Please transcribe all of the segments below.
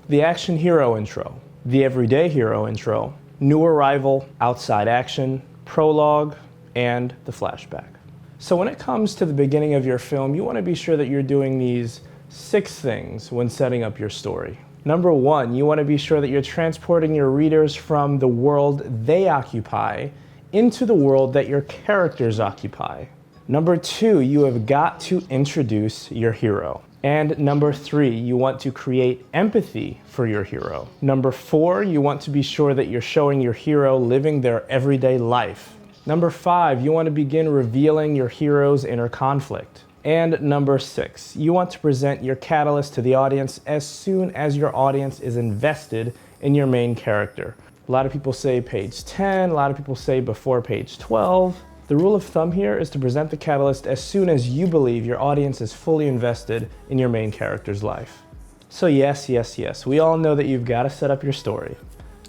the action hero intro, the everyday hero intro, new arrival, outside action, prologue, and the flashback. So when it comes to the beginning of your film, you want to be sure that you're doing these 6 things when setting up your story. Number 1, you want to be sure that you're transporting your readers from the world they occupy into the world that your characters occupy. Number 2, you have got to introduce your hero. And number 3, you want to create empathy for your hero. Number 4, you want to be sure that you're showing your hero living their everyday life. Number 5, you want to begin revealing your hero's inner conflict. And number 6, you want to present your catalyst to the audience as soon as your audience is invested in your main character. A lot of people say page 10, a lot of people say before page 12. The rule of thumb here is to present the catalyst as soon as you believe your audience is fully invested in your main character's life. So yes, we all know that you've got to set up your story.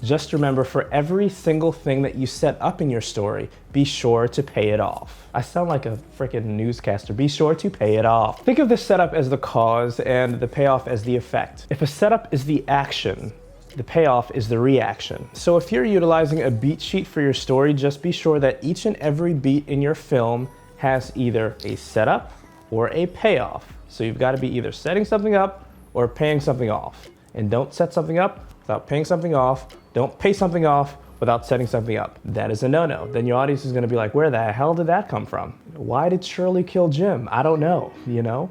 Just remember, for every single thing that you set up in your story, be sure to pay it off. I sound like a freaking newscaster. Be sure to pay it off. Think of the setup as the cause and the payoff as the effect. If a setup is the action, the payoff is the reaction. So if you're utilizing a beat sheet for your story, just be sure that each and every beat in your film has either a setup or a payoff. So you've got to be either setting something up or paying something off. And don't set something up without paying something off. Don't pay something off without setting something up. That is a no-no. Then your audience is going to be like, where the hell did that come from? Why did Shirley kill Jim? I don't know, you know?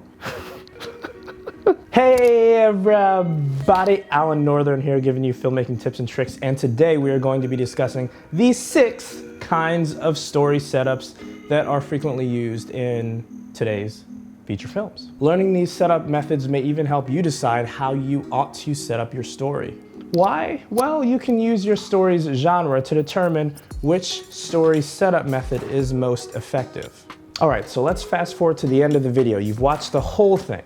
Hey everybody, Allan Northern here, giving you filmmaking tips and tricks, and today we are going to be discussing these 6 kinds of story setups that are frequently used in today's feature films. Learning these setup methods may even help you decide how you ought to set up your story. Why? Well, you can use your story's genre to determine which story setup method is most effective. All right, so let's fast forward to the end of the video. You've watched the whole thing.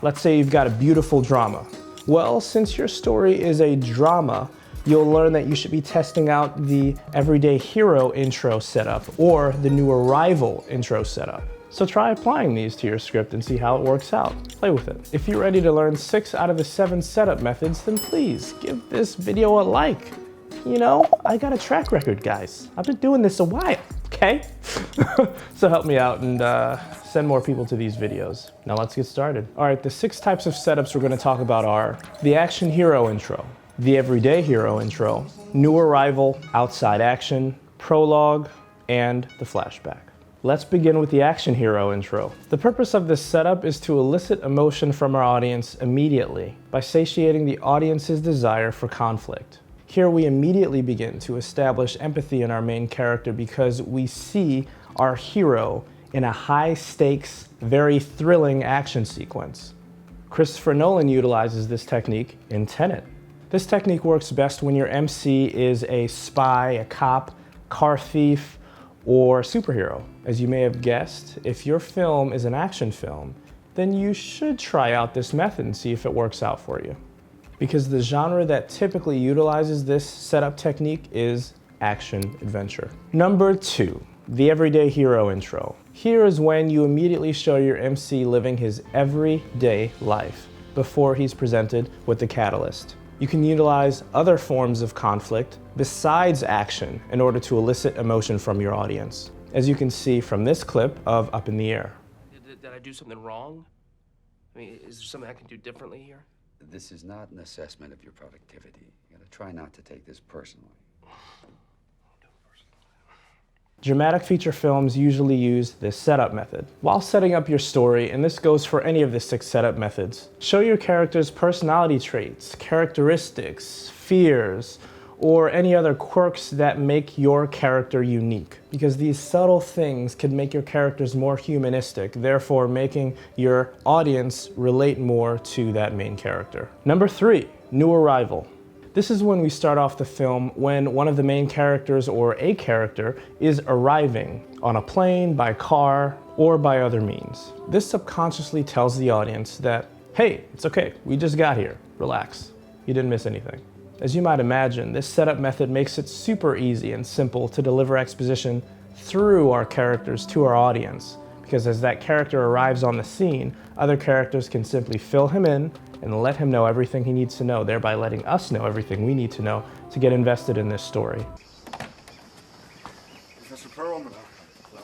Let's say you've got a beautiful drama. Well, since your story is a drama, you'll learn that you should be testing out the everyday hero intro setup or the new arrival intro setup. So try applying these to your script and see how it works out. Play with it. If you're ready to learn 6 out of the 7 setup methods, then please give this video a like. You know, I got a track record, guys. I've been doing this a while, okay? So help me out and send more people to these videos. Now let's get started. All right, the 6 types of setups we're gonna talk about are the action hero intro, the everyday hero intro, new arrival, outside action, prologue, and the flashback. Let's begin with the action hero intro. The purpose of this setup is to elicit emotion from our audience immediately by satiating the audience's desire for conflict. Here we immediately begin to establish empathy in our main character because we see our hero in a high-stakes, very thrilling action sequence. Christopher Nolan utilizes this technique in Tenet. This technique works best when your MC is a spy, a cop, car thief, or superhero. As you may have guessed, if your film is an action film, then you should try out this method and see if it works out for you. Because the genre that typically utilizes this setup technique is action adventure. Number 2, the everyday hero intro. Here is when you immediately show your MC living his everyday life before he's presented with the catalyst. You can utilize other forms of conflict besides action in order to elicit emotion from your audience, as you can see from this clip of Up in the Air. Did I do something wrong? I mean, is there something I can do differently here? This is not an assessment of your productivity. You gotta try not to take this personally. Dramatic feature films usually use this setup method. While setting up your story, and this goes for any of the 6 setup methods, show your character's personality traits, characteristics, fears, or any other quirks that make your character unique. Because these subtle things can make your characters more humanistic, therefore making your audience relate more to that main character. Number 3, new arrival. This is when we start off the film when one of the main characters or a character is arriving on a plane, by car, or by other means. This subconsciously tells the audience that, hey, it's okay, we just got here, relax, you didn't miss anything. As you might imagine, this setup method makes it super easy and simple to deliver exposition through our characters to our audience, because as that character arrives on the scene, other characters can simply fill him in and let him know everything he needs to know, thereby letting us know everything we need to know to get invested in this story. Professor Perlman. Well,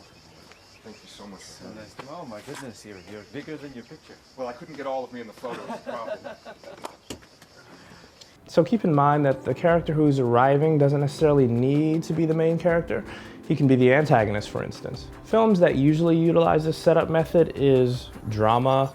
thank you so much. So nice. Oh my goodness, you're bigger than your picture. Well, I couldn't get all of me in the photo. That's the problem. So keep in mind that the character who's arriving doesn't necessarily need to be the main character. He can be the antagonist, for instance. Films that usually utilize this setup method is drama,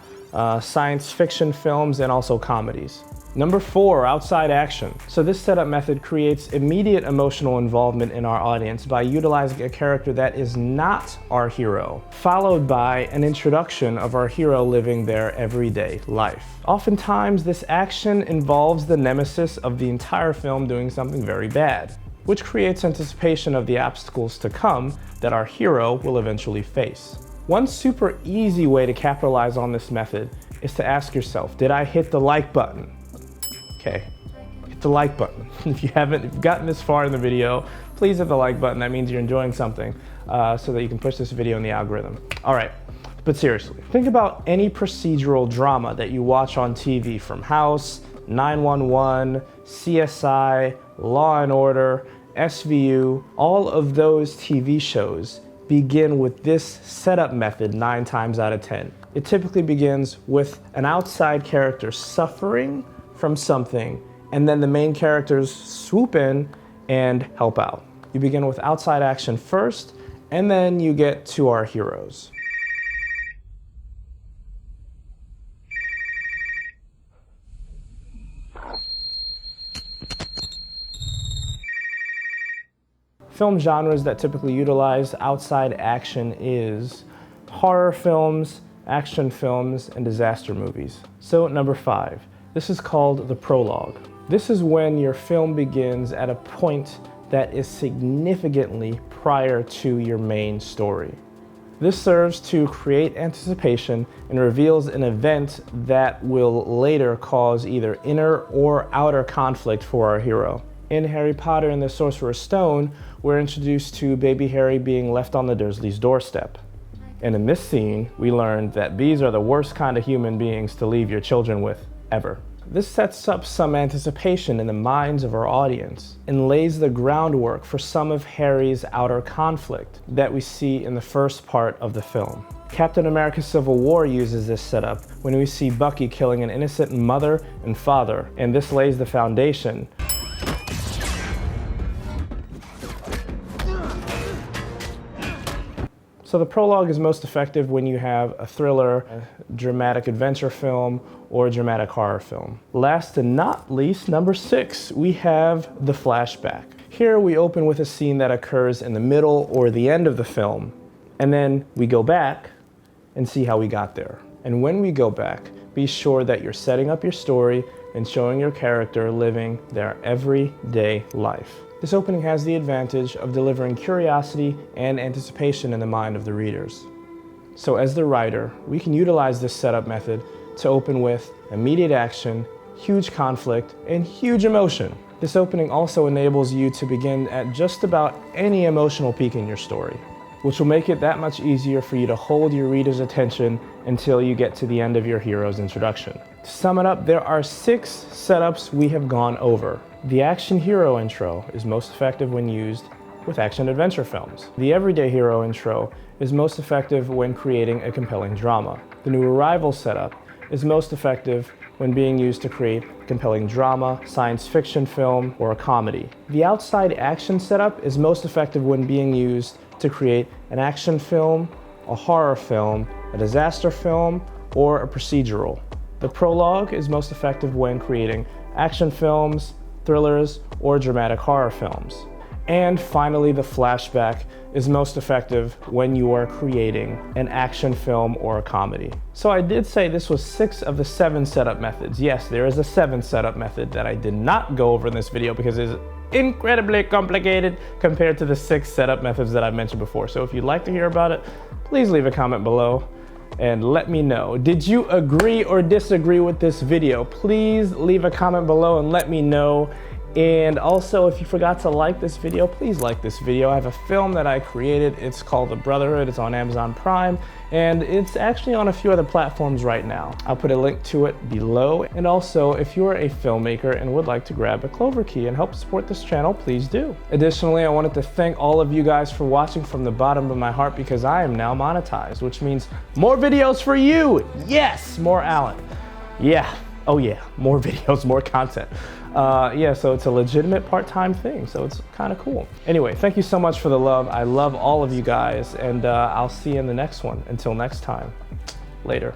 science fiction films, and also comedies. Number 4, outside action. So this setup method creates immediate emotional involvement in our audience by utilizing a character that is not our hero, followed by an introduction of our hero living their everyday life. Oftentimes, this action involves the nemesis of the entire film doing something very bad, which creates anticipation of the obstacles to come that our hero will eventually face. One super easy way to capitalize on this method is to ask yourself, did I hit the like button? Okay, hit the like button. If you've gotten this far in the video, please hit the like button. That means you're enjoying something so that you can push this video in the algorithm. All right, but seriously, think about any procedural drama that you watch on TV, from House, 911, CSI, Law & Order, SVU. All of those TV shows begin with this setup method 9 times out of 10. It typically begins with an outside character suffering from something, and then the main characters swoop in and help out. You begin with outside action first, and then you get to our heroes. Film genres that typically utilize outside action is horror films, action films, and disaster movies. So number 5. This is called the prologue. This is when your film begins at a point that is significantly prior to your main story. This serves to create anticipation and reveals an event that will later cause either inner or outer conflict for our hero. In Harry Potter and the Sorcerer's Stone, we're introduced to baby Harry being left on the Dursleys' doorstep. And in this scene, we learned that these are the worst kind of human beings to leave your children with, ever. This sets up some anticipation in the minds of our audience and lays the groundwork for some of Harry's outer conflict that we see in the first part of the film. Captain America Civil War uses this setup when we see Bucky killing an innocent mother and father, and this lays the foundation So the prologue is most effective when you have a thriller, a dramatic adventure film, or a dramatic horror film. Last and not least, number 6, we have the flashback. Here we open with a scene that occurs in the middle or the end of the film, and then we go back and see how we got there. And when we go back, be sure that you're setting up your story and showing your character living their everyday life. This opening has the advantage of delivering curiosity and anticipation in the mind of the readers. So as the writer, we can utilize this setup method to open with immediate action, huge conflict, and huge emotion. This opening also enables you to begin at just about any emotional peak in your story, which will make it that much easier for you to hold your reader's attention until you get to the end of your hero's introduction. To sum it up, there are 6 setups we have gone over. The action hero intro is most effective when used with action adventure films. The everyday hero intro is most effective when creating a compelling drama. The new arrival setup is most effective when being used to create a compelling drama, science fiction film, or a comedy. The outside action setup is most effective when being used to create an action film, a horror film, a disaster film, or a procedural. The prologue is most effective when creating action films, thrillers, or dramatic horror films. And finally, the flashback is most effective when you are creating an action film or a comedy. So I did say this was 6 of the 7 setup methods. Yes, there is a 7th setup method that I did not go over in this video because it is incredibly complicated compared to the 6 setup methods that I mentioned before. So if you'd like to hear about it, please leave a comment below and let me know. Did you agree or disagree with this video? Please leave a comment below and let me know. And also, if you forgot to like this video, please like this video. I have a film that I created. It's called The Brotherhood. It's on Amazon Prime, and it's actually on a few other platforms right now. I'll put a link to it below. And also, if you're a filmmaker and would like to grab a Clover key and help support this channel, please do. Additionally, I wanted to thank all of you guys for watching from the bottom of my heart, because I am now monetized, which means more videos for you. Yes, more Allan. Yeah. Oh yeah, more videos, more content. Yeah, so it's a legitimate part-time thing, so it's kind of cool. Anyway, thank you so much for the love. I love all of you guys, and I'll see you in the next one. Until next time, later.